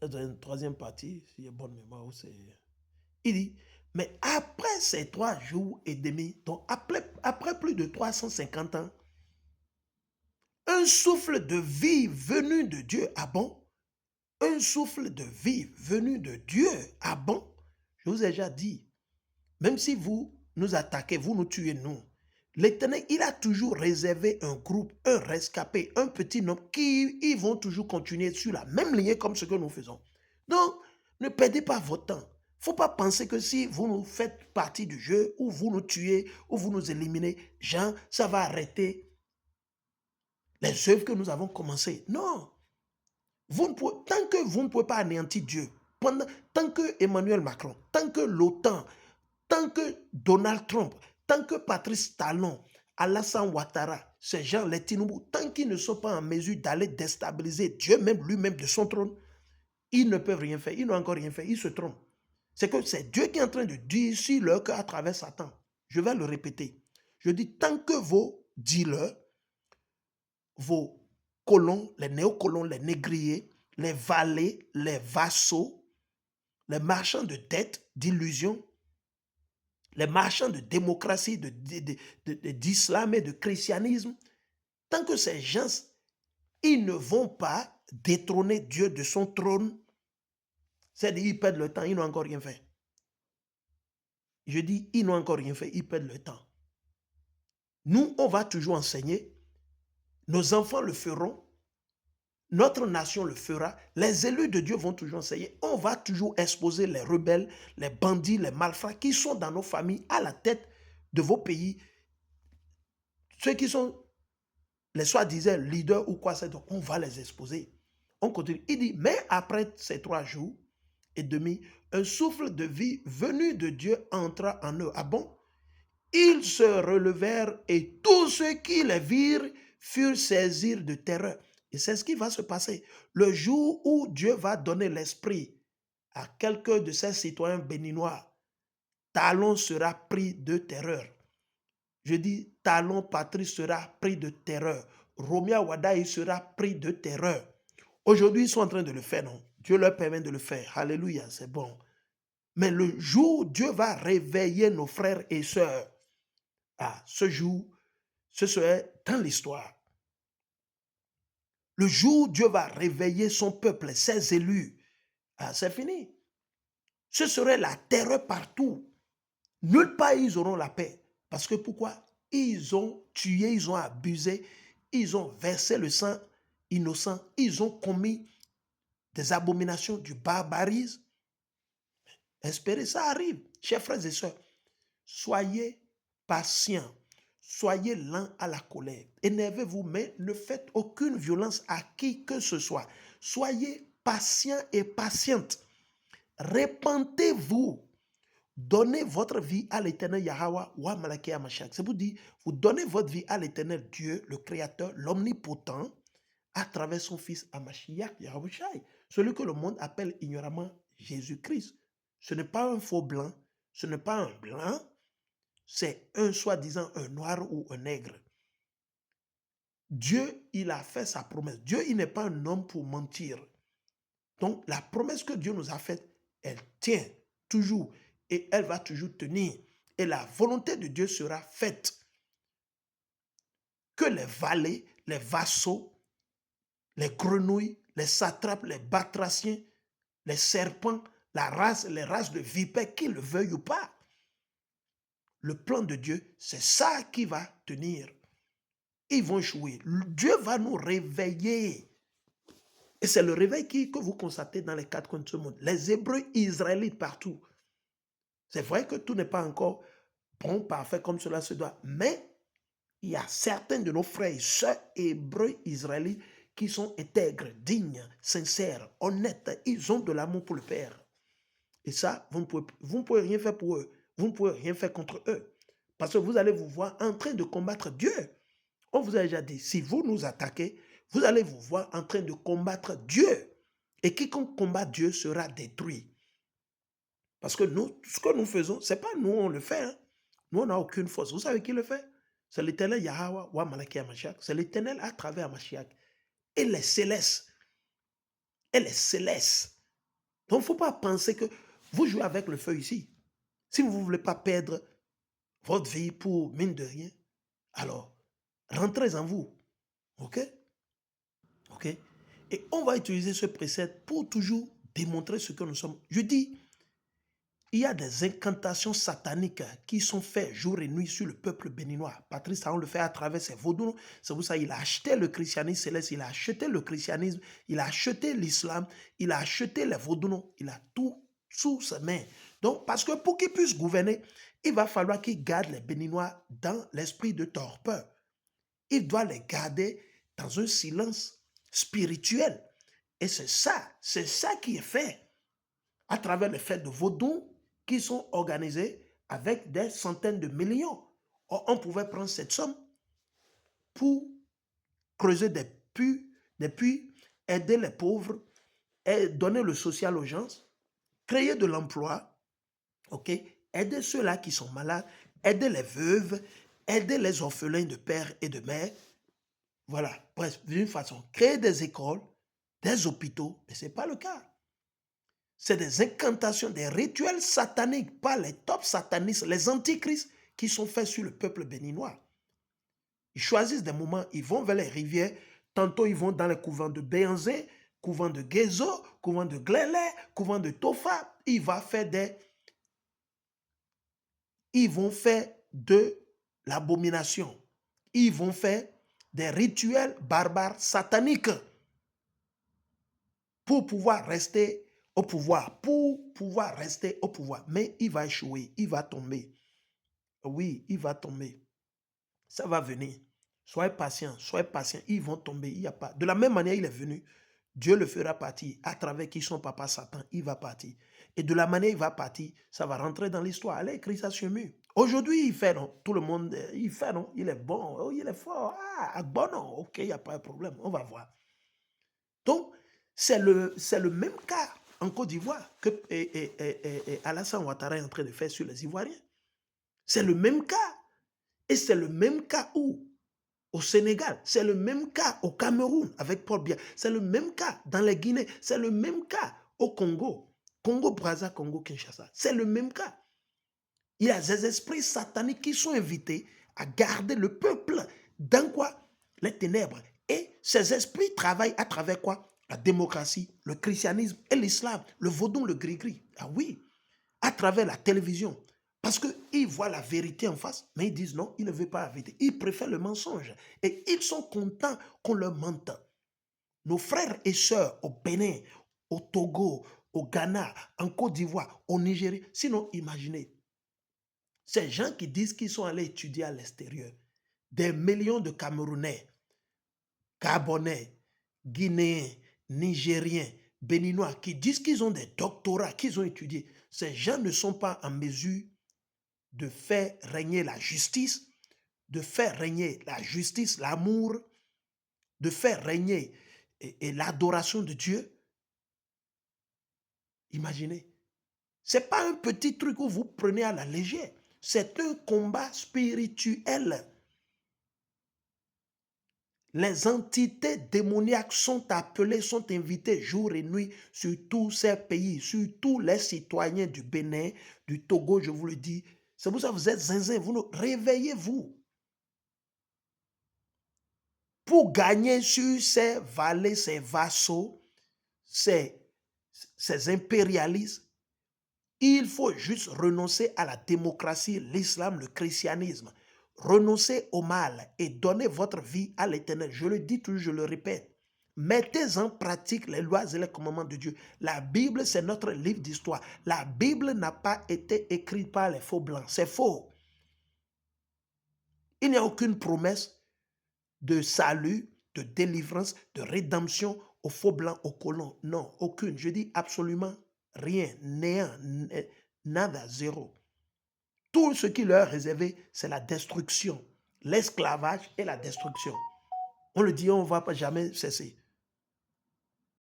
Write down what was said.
dans une troisième partie, s'il y a bonne mémoire, il dit, mais après ces 3 jours et demi, donc après plus de 350 ans, un souffle de vie venu de Dieu a bon. Un souffle de vie venu de Dieu a bon. Je vous ai déjà dit, même si vous nous attaquez, vous nous tuez, nous. L'Éternel, il a toujours réservé un groupe, un rescapé, un petit nombre qui ils vont toujours continuer sur la même lignée comme ce que nous faisons. Donc, ne perdez pas votre temps. Il ne faut pas penser que si vous nous faites partie du jeu, ou vous nous tuez, ou vous nous éliminez, Jean, ça va arrêter les œuvres que nous avons commencées. Non. Tant que vous ne pouvez pas anéantir Dieu, tant que Emmanuel Macron, tant que l'OTAN, tant que Donald Trump, tant que Patrice Talon, Alassane Ouattara, ces gens, les Tinubu, tant qu'ils ne sont pas en mesure d'aller déstabiliser Dieu même lui-même de son trône, ils ne peuvent rien faire. Ils n'ont encore rien fait. Ils se trompent. C'est que c'est Dieu qui est en train de dire sur leur cœur à travers Satan. Je vais le répéter. Je dis, tant que vos dealers, vos colons, les néocolons, les négriers, les valets, les vassaux, les marchands de tête, d'illusions, les marchands de démocratie, d'islam et de christianisme, tant que ces gens, ils ne vont pas détrôner Dieu de son trône, c'est-à-dire ils perdent le temps, ils n'ont encore rien fait. Je dis, ils n'ont encore rien fait, ils perdent le temps. Nous, on va toujours enseigner, nos enfants le feront, notre nation le fera, les élus de Dieu vont toujours enseigner, on va toujours exposer les rebelles, les bandits, les malfrats qui sont dans nos familles à la tête de vos pays, ceux qui sont les soi-disant leaders ou quoi, c'est donc on va les exposer. On continue. Il dit, mais après ces 3 jours et demi, un souffle de vie venu de Dieu entra en eux. Ah bon? Ils se relevèrent et tous ceux qui les virent furent saisis de terreur. Et c'est ce qui va se passer. Le jour où Dieu va donner l'esprit à quelqu'un de ses citoyens béninois, Talon sera pris de terreur. Je dis, Talon Patrice sera pris de terreur. Romia Wadaï sera pris de terreur. Aujourd'hui, ils sont en train de le faire, non? Dieu leur permet de le faire. Alléluia, c'est bon. Mais le jour où Dieu va réveiller nos frères et sœurs, ce jour, ce serait dans l'histoire. Le jour où Dieu va réveiller son peuple, ses élus, c'est fini. Ce serait la terreur partout. Nulle part ils auront la paix. Parce que pourquoi? Ils ont tué, ils ont abusé, ils ont versé le sang innocent, ils ont commis des abominations, du barbarisme. Espérez, ça arrive. Chers frères et sœurs, soyez patients, soyez lents à la colère. Énervez-vous, mais ne faites aucune violence à qui que ce soit. Soyez patients et patientes. Répentez-vous. Donnez votre vie à l'éternel Yahweh wa Malakia Mashiach. C'est pour dire, vous donnez votre vie à l'éternel Dieu, le Créateur, l'Omnipotent, à travers son Fils Amashiach Yahweh Shai, celui que le monde appelle ignoramment Jésus-Christ. Ce n'est pas un faux blanc, ce n'est pas un blanc, c'est un soi-disant un noir ou un nègre. Dieu, il a fait sa promesse. Dieu, il n'est pas un homme pour mentir. Donc, la promesse que Dieu nous a faite, elle tient toujours et elle va toujours tenir. Et la volonté de Dieu sera faite. Que les valets, les vassaux, les grenouilles, les satrapes, les batraciens, les serpents, les races de vipères, qu'ils le veuillent ou pas. Le plan de Dieu, c'est ça qui va tenir. Ils vont jouer. Dieu va nous réveiller. Et c'est le réveil que vous constatez dans les 4 coins de ce monde. Les Hébreux israélites partout. C'est vrai que tout n'est pas encore bon, parfait comme cela se doit. Mais il y a certains de nos frères et sœurs hébreux israélites qui sont intègres, dignes, sincères, honnêtes. Ils ont de l'amour pour le Père. Et ça, vous ne pouvez rien faire pour eux. Vous ne pouvez rien faire contre eux. Parce que vous allez vous voir en train de combattre Dieu. On vous a déjà dit, si vous nous attaquez, vous allez vous voir en train de combattre Dieu. Et quiconque combat Dieu sera détruit. Parce que nous, ce que nous faisons, ce n'est pas nous, on le fait. Hein. Nous, on n'a aucune force. Vous savez qui le fait? C'est l'éternel Yahweh wa Malakia Mashiach. C'est l'éternel à travers Mashiach. Et les célestes. Et les célestes. Donc, il ne faut pas penser que vous jouez avec le feu ici. Si vous ne voulez pas perdre votre vie pour mine de rien, alors rentrez en vous. OK? OK? Et on va utiliser ce précepte pour toujours démontrer ce que nous sommes. Je dis, il y a des incantations sataniques qui sont faites jour et nuit sur le peuple béninois. Patrice Talon le fait à travers ses vaudous. C'est pour ça qu'il a acheté le christianisme céleste, il a acheté le christianisme, il a acheté l'islam, il a acheté les vaudous, il a tout sous ses mains. Donc, parce que pour qu'il puisse gouverner, il va falloir qu'il garde les béninois dans l'esprit de torpeur. Il doit les garder dans un silence spirituel. Et c'est ça qui est fait à travers les fêtes de vaudou qui sont organisées avec des centaines de millions. Or, on pouvait prendre cette somme pour creuser des puits, aider les pauvres, et donner le social aux gens, créer de l'emploi, ok, aider ceux-là qui sont malades, aider les veuves, aider les orphelins de père et de mère. Voilà, bref, d'une façon, créer des écoles, des hôpitaux, mais ce n'est pas le cas. C'est des incantations, des rituels sataniques par les top satanistes, les antichrists qui sont faits sur le peuple béninois. Ils choisissent des moments, ils vont vers les rivières, tantôt ils vont dans les couvents de Béanzé, couvent de Guézo, couvent de Glélé, couvent de Tofa. Ils vont faire de l'abomination. Ils vont faire des rituels barbares sataniques pour pouvoir rester au pouvoir, Mais il va échouer, il va tomber. Oui, il va tomber. Ça va venir. Soyez patient, ils vont tomber, il n'y a pas. De la même manière, il est venu, Dieu le fera partir, à travers qui son papa Satan, il va partir. Et de la manière il va partir, ça va rentrer dans l'histoire. Allez, écrit ça sur le mur. Aujourd'hui, il fait non. Tout le monde, il fait non. Il est bon, oh, il est fort. Ah, bon non, ok, il n'y a pas de problème, on va voir. Donc, c'est le même cas en Côte d'Ivoire que Alassane Ouattara est en train de faire sur les Ivoiriens. C'est le même cas. Et c'est le même cas où au Sénégal, c'est le même cas au Cameroun avec Paul Biya, c'est le même cas dans les Guinées, c'est le même cas au Congo, Congo-Brazza, Congo-Kinshasa, c'est le même cas. Il y a des esprits sataniques qui sont invités à garder le peuple dans quoi? Les ténèbres. Et ces esprits travaillent à travers quoi? La démocratie, le christianisme et l'islam, le vaudou, le gris-gris. Ah oui, à travers la télévision. Parce qu'ils voient la vérité en face, mais ils disent non, ils ne veulent pas la vérité. Ils préfèrent le mensonge. Et ils sont contents qu'on leur mente. Nos frères et sœurs au Bénin, au Togo, au Ghana, en Côte d'Ivoire, au Nigeria. Sinon, imaginez, ces gens qui disent qu'ils sont allés étudier à l'extérieur, des millions de Camerounais, Gabonais, Guinéens, Nigériens, Béninois, qui disent qu'ils ont des doctorats, qu'ils ont étudié, ces gens ne sont pas en mesure de faire régner la justice, l'amour, de faire régner et l'adoration de Dieu. Imaginez. Ce n'est pas un petit truc où vous prenez à la légère. C'est un combat spirituel. Les entités démoniaques sont appelées, sont invitées jour et nuit sur tous ces pays, sur tous les citoyens du Bénin, du Togo, je vous le dis. C'est pour ça que vous êtes zinzin, réveillez-vous. Pour gagner sur ces valets, ces vassaux, ces impérialistes, il faut juste renoncer à la démocratie, l'islam, le christianisme. Renoncez au mal et donnez votre vie à l'Éternel. Je le dis toujours, je le répète. Mettez en pratique les lois et les commandements de Dieu. La Bible, c'est notre livre d'histoire. La Bible n'a pas été écrite par les faux blancs. C'est faux. Il n'y a aucune promesse de salut, de délivrance, de rédemption aux faux blancs, aux colons. Non, aucune. Je dis absolument rien, néant, nada, zéro. Tout ce qui leur est réservé, c'est la destruction, l'esclavage et la destruction. On le dit, on ne va pas jamais cesser.